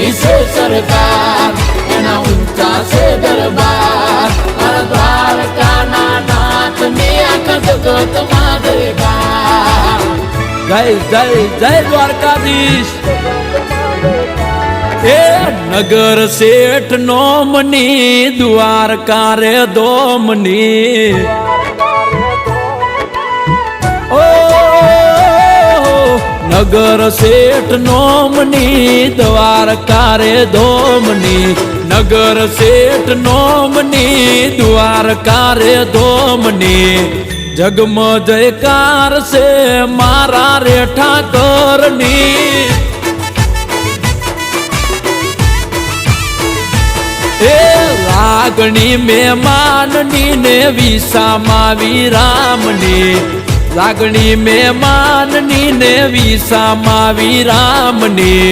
ઊંચી છે સરકાર, એના ઊંચા છે દરબાર, મારા દ્વારકાના નાથની આખા જગતમાં જયકાર. જય જય જય દ્વારકાધીશ. એ નગર શેઠ નોમની દ્વારકા રે દોમની. ઓ નગર શેઠ નોમની દ્વારકા રે દોમની, નગર શેઠ નોમની દ્વારકા રે દોમની. જગમ જયકાર છે મારા રે ઠાકરની. એ લાગણી મહેમાનની ને વિસામાં વિરામની, લાગણી મહેમાનની ને વિસામાં વિરામની.